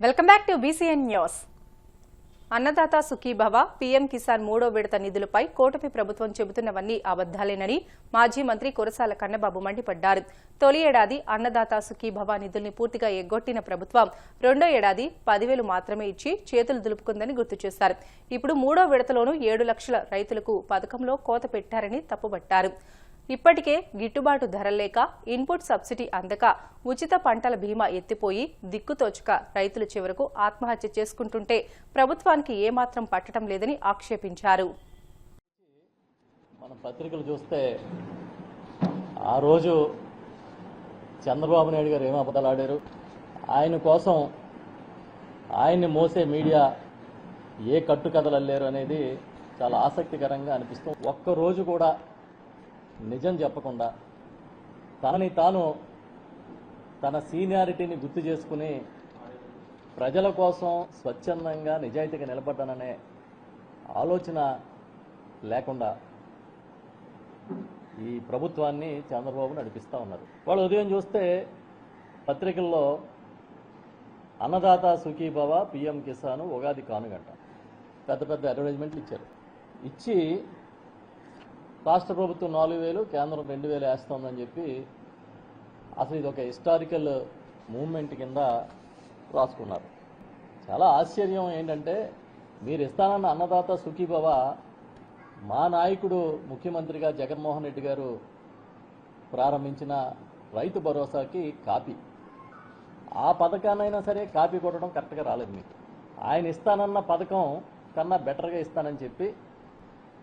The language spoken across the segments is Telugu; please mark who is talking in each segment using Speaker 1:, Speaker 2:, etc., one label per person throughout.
Speaker 1: Welcome back to BCN news. Annadata Sukhibhava PM Kisan మూడో విడత నిధులపై కూటమి ప్రభుత్వం చెబుతున్నవన్నీ అబద్దాలేనని మాజీ మంత్రి కురసాల కన్నబాబు మండిపడ్డారు. తొలి ఏడాది అన్నదాత సుఖీభవ నిధుల్ని పూర్తిగా ఎగ్గొట్టిన ప్రభుత్వం రెండో ఏడాది 10,000 మాత్రమే ఇచ్చి చేతులు దులుపుకుందని గుర్తు చేశారు. ఇప్పుడు మూడో విడతలోనూ 7 లక్షల రైతులకు పథకంలో కోత పెట్టారని తప్పుబట్టారు. ఇప్పటికే గిట్టుబాటు ధరలేక ఇన్పుట్ సబ్సిడీ అందక ఉచిత పంటల బీమా ఎత్తిపోయి దిక్కుతోచక రైతులు చివరకు ఆత్మహత్య చేసుకుంటుంటే ప్రభుత్వానికి ఏమాత్రం పట్టడం లేదని ఆక్షేపించారు.
Speaker 2: మనం పత్రికలు చూస్తే ఆ రోజు చంద్రబాబు నాయుడు గారు ఏం అబద్ధాలు ఆడారు, ఆయన కోసం ఆయన్ని మోసే మీడియా ఏ కట్టుకథలు అల్లారు అనేది చాలా ఆసక్తికరంగా అనిపిస్తుంది. ఒక్కరోజు కూడా నిజం చెప్పకుండా తనని తాను తన సీనియారిటీని గుర్తు చేసుకుని ప్రజల కోసం స్వచ్ఛందంగా నిజాయితీగా నిలబడ్డాననే ఆలోచన లేకుండా ఈ ప్రభుత్వాన్ని చంద్రబాబు నడిపిస్తూ ఉన్నారు. వాళ్ళు ఉదయం చూస్తే పత్రికల్లో అన్నదాత సుఖీభవ పీఎం కిసాన్ ఉగాది కానుగంట పెద్ద పెద్ద అడ్వర్టైజ్మెంట్లు ఇచ్చారు. ఇచ్చి రాష్ట్ర ప్రభుత్వం 4,000 కేంద్రం 2,000 వేస్తోందని చెప్పి అసలు ఇది ఒక హిస్టారికల్ మూవ్మెంట్ కింద రాసుకున్నారు. చాలా ఆశ్చర్యం ఏంటంటే మీరు ఇస్తానన్న అన్నదాత సుఖీభవ మా నాయకుడు ముఖ్యమంత్రిగా జగన్మోహన్ రెడ్డి గారు ప్రారంభించిన రైతు భరోసాకి కాపీ. ఆ పథకాన్నైనా సరే కాపీ కొట్టడం కరెక్ట్గా రాలేదు. మీకు ఆయన ఇస్తానన్న పథకం కన్నా బెటర్గా ఇస్తానని చెప్పి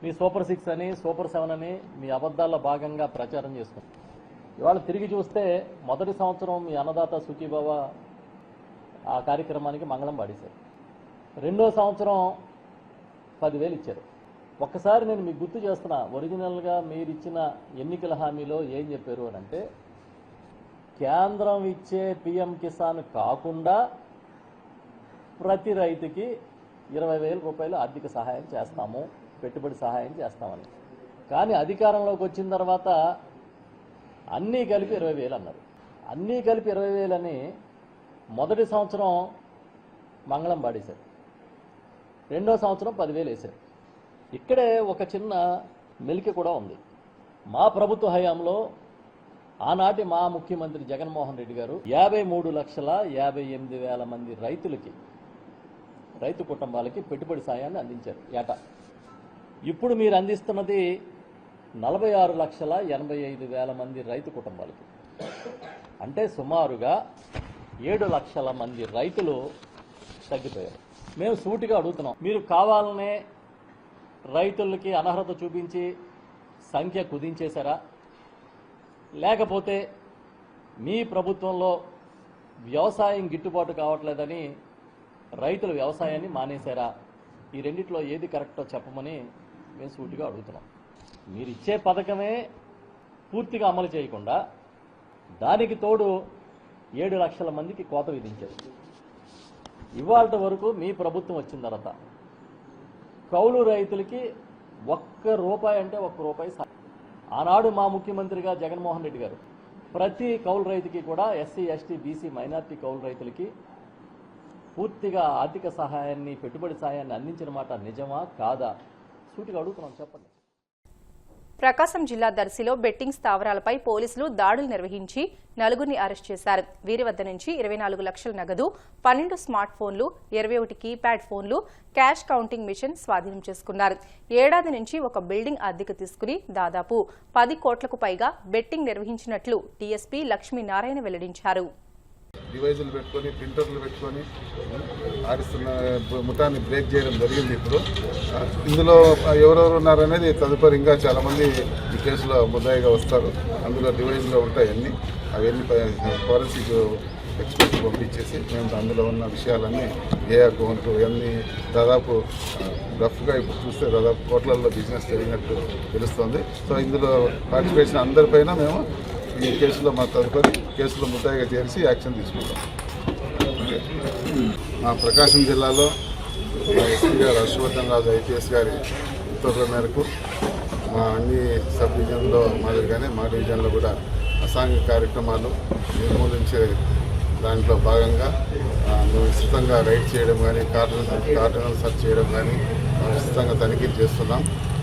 Speaker 2: మీ సూపర్ 6 అని సూపర్ 7 అని మీ అబద్ధాల్లో భాగంగా ప్రచారం చేస్తున్నారు. ఇవాళ తిరిగి చూస్తే మొదటి సంవత్సరం మీ అన్నదాత సుఖీభవ ఆ కార్యక్రమానికి మంగళం పాడేశారు. రెండో సంవత్సరం 10,000 ఇచ్చారు. ఒక్కసారి నేను మీకు గుర్తు చేస్తున్నా, ఒరిజినల్గా మీరు ఇచ్చిన ఎన్నికల హామీలో ఏం చెప్పారు అని అంటే కేంద్రం ఇచ్చే పీఎం కిసాన్ కాకుండా ప్రతి రైతుకి 20,000 రూపాయలు ఆర్థిక సహాయం చేస్తాము, పెట్టుబడి సహాయం చేస్తామని. కానీ అధికారంలోకి వచ్చిన తర్వాత అన్నీ కలిపి 20,000 అన్నారు. అన్నీ కలిపి 20,000 అని మొదటి సంవత్సరం మంగళం పాడేశారు. రెండో సంవత్సరం 10,000 వేశారు. ఇక్కడే ఒక చిన్న మెలిక కూడా ఉంది. మా ప్రభుత్వ హయాంలో ఆనాటి మా ముఖ్యమంత్రి జగన్మోహన్ రెడ్డి గారు 53,58,000 మంది రైతులకి, రైతు కుటుంబాలకి పెట్టుబడి సాయాన్ని అందించారు ఏటా. ఇప్పుడు మీరు అందిస్తున్నది 46,85,000 మంది రైతు కుటుంబాలకి. అంటే సుమారుగా 7 లక్షల మంది రైతులు తగ్గిపోయారు. మేము సూటిగా అడుగుతున్నాం, మీరు కావాలనే రైతులకి అనర్హత చూపించి సంఖ్య కుదించేశారా, లేకపోతే మీ ప్రభుత్వంలో వ్యవసాయం గిట్టుబాటు కావట్లేదని రైతులు వ్యవసాయాన్ని మానేశారా? ఈ రెండిట్లో ఏది కరెక్టో చెప్పమని మేము సూటిగా అడుగుతున్నాం. మీరు ఇచ్చే పథకమే పూర్తిగా అమలు చేయకుండా దానికి తోడు 7 లక్షల మందికి కోత విధించారు. ఇవాళ వరకు మీ ప్రభుత్వం వచ్చిన తర్వాత కౌలు రైతులకి ₹1 అంటే ₹1 ఆనాడు మా ముఖ్యమంత్రిగా జగన్మోహన్ రెడ్డి గారు ప్రతి కౌలు రైతుకి కూడా ఎస్సీ, ఎస్టీ, బీసీ, మైనార్టీ కౌలు రైతులకి పూర్తిగా ఆర్థిక సహాయాన్ని, పెట్టుబడి సహాయాన్ని అందించిన మాట నిజమా కాదా? సూటిగా అడుగుతున్నాం, చెప్పండి.
Speaker 1: ప్రకాశం జిల్లా దర్శిలో బెట్టింగ్ స్థావరాలపై పోలీసులు దాడులు నిర్వహించి 4గురిని అరెస్ట్ చేశారు. వీరి వద్ద నుంచి 24 లక్షల నగదు, 12 స్మార్ట్ ఫోన్లు, 21 కీప్యాడ్ ఫోన్లు, క్యాష్ కౌంటింగ్ మిషన్ స్వాధీనం చేసుకున్నారు. ఏడాది నుంచి ఒక బిల్డింగ్ అద్దెకు తీసుకుని దాదాపు 10 కోట్లకు పైగా బెట్టింగ్ నిర్వహించినట్లు డీఎస్పీ లక్ష్మీనారాయణ వెల్లడించారు.
Speaker 3: డివైజులు పెట్టుకొని, ప్రింటర్లు పెట్టుకొని ఆడిస్తున్న ముఠాన్ని బ్రేక్ చేయడం జరిగింది. ఇప్పుడు ఇందులో ఎవరెవరు ఉన్నారనేది తదుపరి ఇంకా చాలామంది ఈ కేసులో ముద్దాయిగా వస్తారు. అందులో డివైజులో ఉంటాయి అవన్నీ ఫోరెన్సిక్ ఎక్స్పర్ట్ పంపించేసి మేము అందులో ఉన్న విషయాలన్నీ ఏ అకౌంట్ ఇవన్నీ దాదాపు రఫ్గా ఇప్పుడు చూస్తే దాదాపు కోట్లల్లో బిజినెస్ జరిగినట్టు తెలుస్తుంది. సో ఇందులో పార్టిసిపేషన్ అందరిపైన మేము ఈ కేసులో మా తదుపరి కేసులో ముద్దాయిగా చేసి యాక్షన్ తీసుకుంటాం. మా ప్రకాశం జిల్లాలో మా ఎస్పీ గారు హర్షవర్ధన్ రాజు ఐపీఎస్ గారి ఉత్తర్వుల మేరకు మా అన్ని సబ్ డివిజన్లో మాదిరిగానే మా డివిజన్లో కూడా అసాంఘిక కార్యక్రమాలు నిర్మూలించే దాంట్లో భాగంగా మేము విస్తృతంగా రైడ్ చేయడం కానీ కార్డులను సెర్చ్ చేయడం కానీ విస్తృతంగా తనిఖీలు చేస్తున్నాం.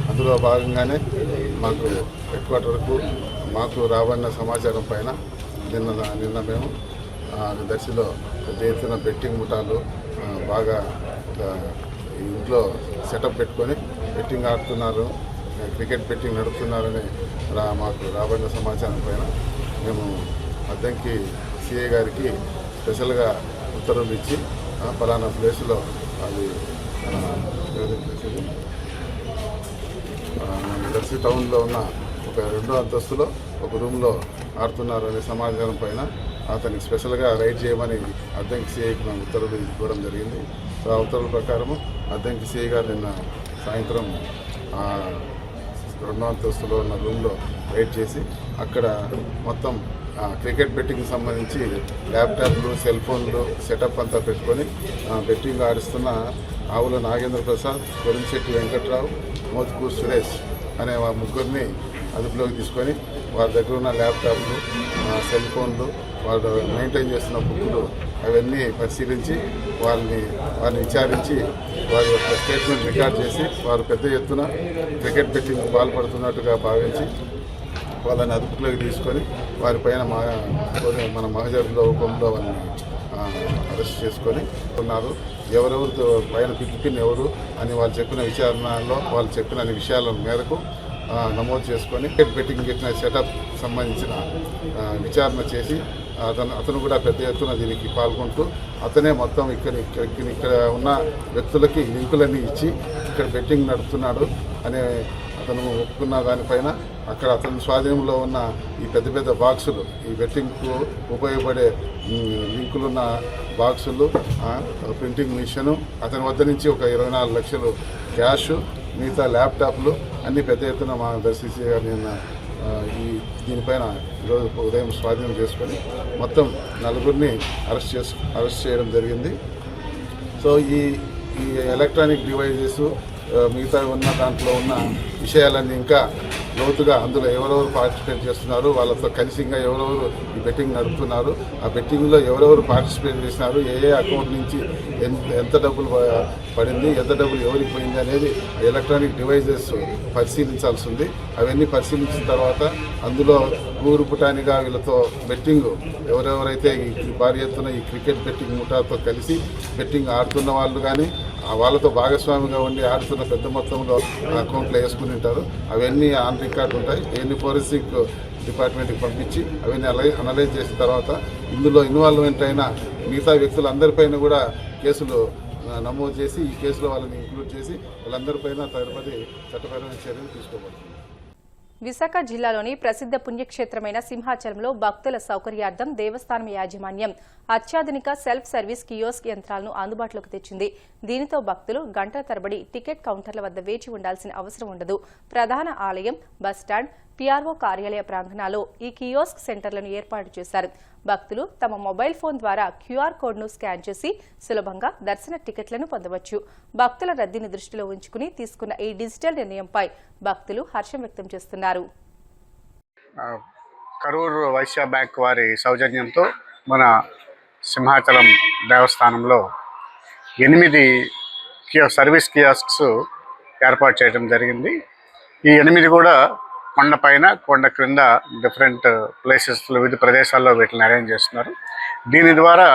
Speaker 3: అందులో భాగంగానే మాకు హెడ్ క్వార్టర్కు మాకు రాబడిన సమాచారం పైన నిన్న మేము దర్శిలో పెద్ద ఎత్తున బెట్టింగ్ ముఠాలు బాగా ఇంట్లో సెటప్ పెట్టుకొని బెట్టింగ్ ఆడుతున్నారు, క్రికెట్ బెట్టింగ్ నడుపుతున్నారని మాకు రాబడిన సమాచారం పైన మేము అద్దంకి సిఐ గారికి స్పెషల్గా ఉత్తర్వులు ఇచ్చి పలానా ప్లేసులో అది దర్శి టౌన్లో ఉన్న ఒక 2వ అంతస్తులో ఒక రూమ్లో ఆడుతున్నారు అనే సమాచారం పైన అతనికి స్పెషల్గా రైడ్ చేయమని అద్దంకి సిఐకి మేము ఉత్తర్వులు ఇవ్వడం జరిగింది. సో ఆ ఉత్తర్వుల ప్రకారము అద్దంకి సిఐ గారు నిన్న సాయంత్రం 2వ అంతస్తులో ఉన్న రూమ్లో రైడ్ చేసి అక్కడ మొత్తం క్రికెట్ బెట్టింగ్కి సంబంధించి ల్యాప్టాప్లు, సెల్ ఫోన్లు సెటప్ అంతా పెట్టుకొని బెట్టింగ్ ఆడిస్తున్న ఆవుల నాగేంద్ర ప్రసాద్, కొరంశెట్టి వెంకట్రావు, మోత్కూర్ సురేష్ అనే ముగ్గురిని అదుపులోకి తీసుకొని వారి దగ్గర ఉన్న ల్యాప్టాప్లు, సెల్ ఫోన్లు, వాళ్ళు మెయింటైన్ చేస్తున్న బుక్కులు అవన్నీ పరిశీలించి వారిని విచారించి వారి యొక్క స్టేట్మెంట్ రికార్డ్ చేసి వారు పెద్ద ఎత్తున క్రికెట్ బెట్టింగ్ పాల్పడుతున్నట్టుగా భావించి వాళ్ళని అదుపులోకి తీసుకొని వారిపైన మన మహజర్లో రూపంలో వాళ్ళని అరెస్ట్ చేసుకొని ఉన్నారు. ఎవరెవరితో పైన పిన్ ఎవరు అని వాళ్ళు చెప్పిన విచారణలో వాళ్ళు చెప్పిన విషయాల మేరకు నమోదు చేసుకొని క్రికెట్ బెట్టింగ్ పెట్టిన సెటప్ సంబంధించిన విచారణ చేసి అతను కూడా పెద్ద ఎత్తున దీనికి పాల్గొంటూ అతనే మొత్తం ఇక్కడ ఉన్న వ్యక్తులకి లింకులన్నీ ఇచ్చి ఇక్కడ బెట్టింగ్ నడుపుతున్నాడు అనే అతను ఒప్పుకున్న దానిపైన అక్కడ అతని స్వాధీనంలో ఉన్న ఈ పెద్ద బాక్సులు, ఈ బెట్టింగ్కు ఉపయోగపడే లింకులున్న బాక్సులు, ప్రింటింగ్ మిషను, అతని వద్ద నుంచి ఒక 24 లక్షలు క్యాష్, మిగతా ల్యాప్టాప్లు అన్నీ పెద్ద ఎత్తున మా దర్శించి నిన్న దీనిపైన ఈరోజు ఉదయం స్వాధీనం చేసుకొని మొత్తం 4గురిని అరెస్ట్ చేయడం జరిగింది. సో ఈ ఎలక్ట్రానిక్ డివైజెస్ మిగతా ఉన్న దాంట్లో ఉన్న విషయాలన్నీ ఇంకా లోతుగా అందులో ఎవరెవరు పార్టిసిపేట్ చేస్తున్నారు, వాళ్ళతో కలిసి ఇంకా ఎవరెవరు ఈ బెట్టింగ్ నడుపుతున్నారు, ఆ బెట్టింగ్లో ఎవరెవరు పార్టిసిపేట్ చేసినారు, ఏ అకౌంట్ నుంచి ఎంత డబ్బులు పడింది, ఎంత డబ్బులు ఎవరికి పోయింది అనేది ఎలక్ట్రానిక్ డివైజెస్ పరిశీలించాల్సి ఉంది. అవన్నీ పరిశీలించిన తర్వాత అందులో ఊరుపుటానిగా వీళ్ళతో బెట్టింగ్ ఎవరెవరైతే ఈ భారీ ఎత్తున ఈ క్రికెట్ బెట్టింగ్ ముఠాతో కలిసి బెట్టింగ్ ఆడుతున్న వాళ్ళు కానీ వాళ్ళతో భాగస్వామిగా ఉండి ఆడుతున్న పెద్ద మొత్తంలో అకౌంట్లో వేసుకుని ఉంటారు. అవన్నీ ఆన్ రికార్డు ఉంటాయి. అవన్నీ ఫోరెన్సిక్ డిపార్ట్మెంట్కి పంపించి అవన్నీ అనలైజ్ చేసిన తర్వాత ఇందులో ఇన్వాల్వ్మెంట్ అయిన మిగతా వ్యక్తులందరిపైన కూడా కేసులు నమోదు చేసి ఈ కేసులో వాళ్ళని ఇంక్లూడ్ చేసి వాళ్ళందరిపైన తదుపరి చట్టపరమైన చర్యలు తీసుకోబడుతుంది.
Speaker 1: విశాఖ జిల్లాలోని ప్రసిద్ధ పుణ్యక్షేత్రమైన సింహాచలంలో భక్తుల సౌకర్యార్థం దేవస్థానం యాజమాన్యం అత్యాధునిక సెల్ఫ్ సర్వీస్ కియోస్క్ యంత్రాలను అందుబాటులోకి తెచ్చింది. దీనితో భక్తులు గంటల తరబడి టికెట్ కౌంటర్ల వద్ద వేచి ఉండాల్సిన అవసరం ఉండదు. ప్రధాన ఆలయం, బస్టాండ్, పీఆర్ఓ కార్యాలయ ప్రాంగణాల్లో ఈ కియోస్క్ సెంటర్లను ఏర్పాటు చేశారు. భక్తులు తమ మొబైల్ ఫోన్ ద్వారా క్యూఆర్ కోడ్ను స్కాన్ చేసి సులభంగా దర్శన టికెట్లను పొందవచ్చు. భక్తుల రద్దీని దృష్టిలో ఉంచుకుని తీసుకున్న ఈ డిజిటల్ నిర్ణయంపై భక్తులు హర్షం వ్యక్తం చేస్తున్నారు.
Speaker 4: కరూర్ వైశ్య బ్యాంక్ వారి సౌజన్యంతో మన సింహాచలం దేవస్థానంలో 8 సర్వీస్ కియాస్క్స్ ఏర్పాటు చేయడం జరిగింది. ఈ 8 కూడా కొండపైన, కొండ క్రింద డిఫరెంట్ ప్లేసెస్లో వివిధ ప్రదేశాల్లో వీటిని అరేంజ్ చేస్తున్నారు. దీని ద్వారా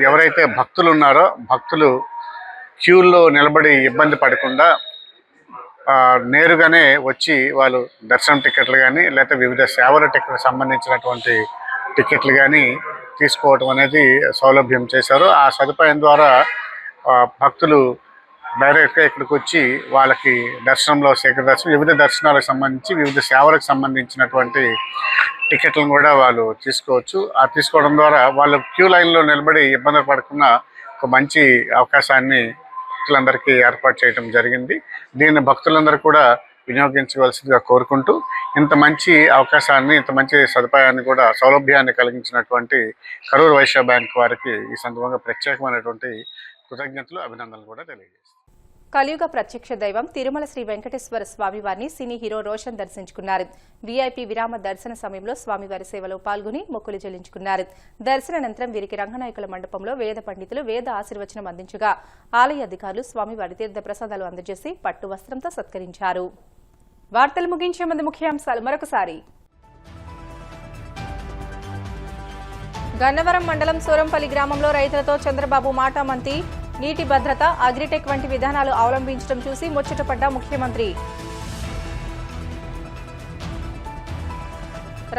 Speaker 4: ఎవరైతే భక్తులు ఉన్నారో భక్తులు క్యూల్లో నిలబడి ఇబ్బంది పడకుండా నేరుగానే వచ్చి వాళ్ళు దర్శనం టికెట్లు కానీ లేకపోతే వివిధ సేవల టికెట్లకు సంబంధించినటువంటి టికెట్లు కానీ తీసుకోవడం అనేది సౌలభ్యం చేశారు. ఆ సదుపాయం ద్వారా భక్తులు డైరెక్ట్గా ఇక్కడికి వచ్చి వాళ్ళకి దర్శనంలో శేఖర దర్శనం, వివిధ దర్శనాలకు సంబంధించి వివిధ సేవలకు సంబంధించినటువంటి టికెట్లను కూడా వాళ్ళు తీసుకోవచ్చు. ఆ తీసుకోవడం ద్వారా వాళ్ళు క్యూ లైన్లో నిలబడి ఇబ్బంది పడకుండా ఒక మంచి అవకాశాన్ని భక్తులందరికీ ఏర్పాటు చేయడం జరిగింది. దీన్ని భక్తులందరూ కూడా వినియోగించవలసిందిగా కోరుకుంటూ ఇంత మంచి అవకాశాన్ని, ఇంత మంచి సదుపాయాన్ని కూడా సౌలభ్యాన్ని కలిగించినటువంటి కరూర్ వైశ్య బ్యాంక్ వారికి ఈ సందర్భంగా ప్రత్యేకమైనటువంటి కృతజ్ఞతలు, అభినందనలు కూడా తెలియజేస్తాను.
Speaker 1: కలియుగ ప్రత్యక్ష దైవం తిరుమల శ్రీ వెంకటేశ్వర స్వామివారిని సినీ హీరో రోషన్ దర్శించుకున్నారు. వీఐపీ విరామ దర్శన సమయంలో స్వామివారి సేవలో పాల్గొని మొక్కులు చెల్లించుకున్నారు. దర్శనానంతరం వీరికి రంగనాయకుల మండపంలో వేద పండితులు వేద ఆశీర్వచనం అందించగా ఆలయ అధికారులు స్వామివారి తీర్థ ప్రసాదాలు అందజేసి పట్టు వస్త్రంతో సత్కరించారు. వార్తలు ముగించే ముందు ముఖ్యాంశాలు మరొకసారి. గన్నవరం మండలం సూరంపల్లి గ్రామంలో రైతులతో చంద్రబాబు మాటామంతి. నీటి భద్రత, అగ్రిటెక్ వంటి విధానాలు అవలంబించడం చూసి ముచ్చటపడ్డ ముఖ్యమంత్రి.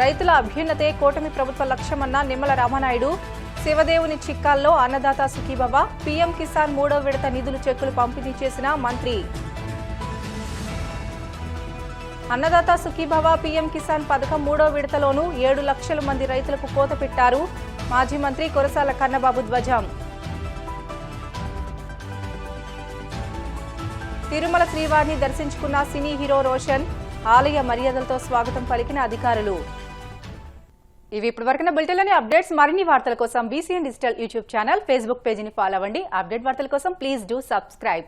Speaker 1: రైతుల అభ్యున్నతే కూటమి ప్రభుత్వ లక్ష్యమన్న నిమ్మల రామనాయుడు. శివదేవుని చిక్కాల్లో అన్నదాత సుఖీభవ, పీఎం కిసాన్ 3వ విడత నిధులు చెక్కులు పంపిణీ చేసిన మంత్రి. అన్నదాత సుఖీభవ, పీఎం కిసాన్ పథకం 3వ విడతలోనూ 7 లక్షల మంది రైతులకు కోత పెట్టారు. మాజీ మంత్రి కురసాల కన్నబాబు ధ్వజం. తిరుమల శ్రీవారిని దర్శించుకున్న సినీ హీరో రోషన్. ఆలయ మర్యాదలతో స్వాగతం పలికిన అధికారులు. ఇవి ఇప్పటివరకున్న బులెటిన్లోని అప్డేట్స్. మరిన్ని వార్తల కోసం BCN digital YouTube channel, Facebook పేజీని ఫాలో అవ్వండి. అప్డేట్ వార్తల కోసం ప్లీజ్ డూ సబ్స్క్రైబ్.